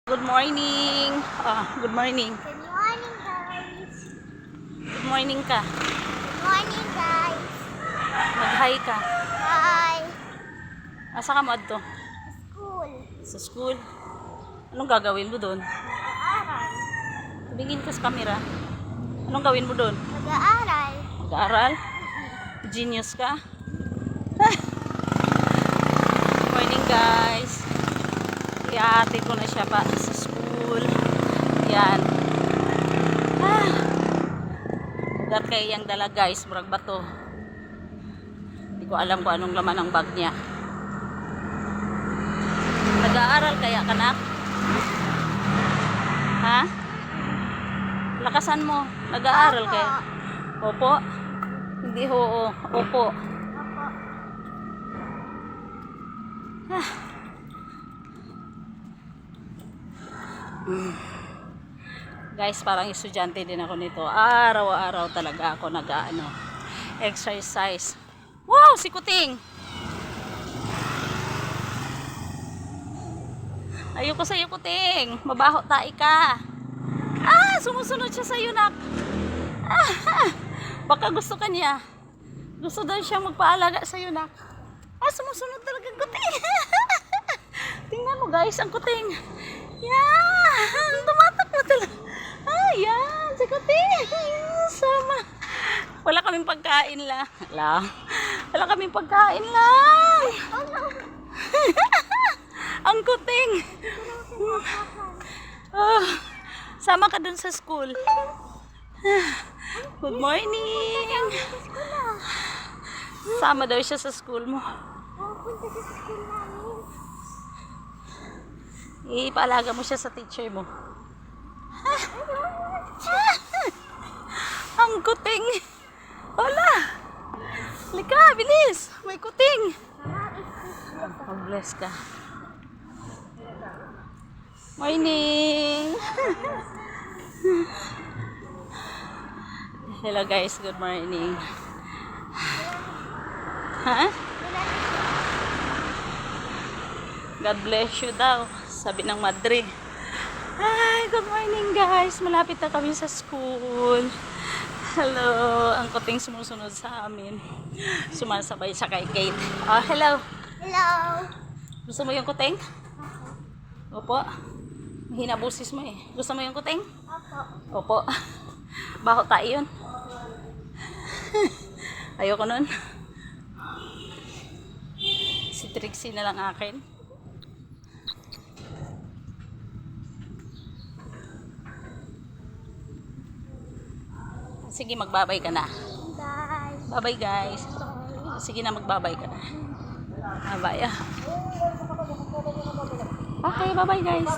Good morning. Good morning. Good morning, guys. Good morning ka. Good morning, guys. Mag-hi ka. Hi. Asa ka mo adto? School. Sa school. Anong gagawin mo doon? Mag-aaral. Tumingin ka sa camera. Anong gawin mo doon? Mag-aaral. Mag-aaral? Genius ka? Good morning, guys. Ihahatid ko na siya pa sa school. Yan. Ugat kay yang dala, guys. Murag bato. Hindi ko alam kung anong laman ng bag niya. Nag-aaral kaya kanak? Ha? Lakasan mo. Nag-aaral Opo. kaya? Opo? Hindi ho. Opo. Opo. Guys, parang estudyante din ako nito. Araw-araw talaga ako exercise. Wow, si Kuting! Ayoko sa'yo, Kuting. Mabaho tayo ka. Sumusunod siya sa'yo, nak. Baka gusto ka niya. Gusto daw siya magpaalaga sa'yo, nak. Sumusunod talaga, Kuting. Tingnan mo, guys, ang Kuting. Yan! Tumatakbo talaga. Yan! Si Kuting! Sama. Wala kaming pagkain lang. Wala kaming pagkain lang. Ang Kuting. Sama ka dun sa school. Good morning. Sama daw siya sa school mo. Punta sa school namin. Ipaalaga mo siya sa teacher mo. Ang Kuting. Wala. Lika, bilis. May Kuting. Mag-bless ka. Morning. Hello guys, good morning. God bless you daw, sabi ng madre. Good morning guys. Malapit na kami sa school. Hello. Ang Kuting sumusunod sa amin. Sumasabay sa kay Kate. Hello. Hello. Gusto mo yung Kuting? Opo. Mahina busis mo eh. Gusto mo yung Kuting? Opo. Opo. Baho tayo yun. Ayoko nun. Si Trixie na lang akin. Sige, magbabay ka na. Bye. Bye-bye guys. Sige na, magbabay ka na. Bye. Okay, bye-bye guys.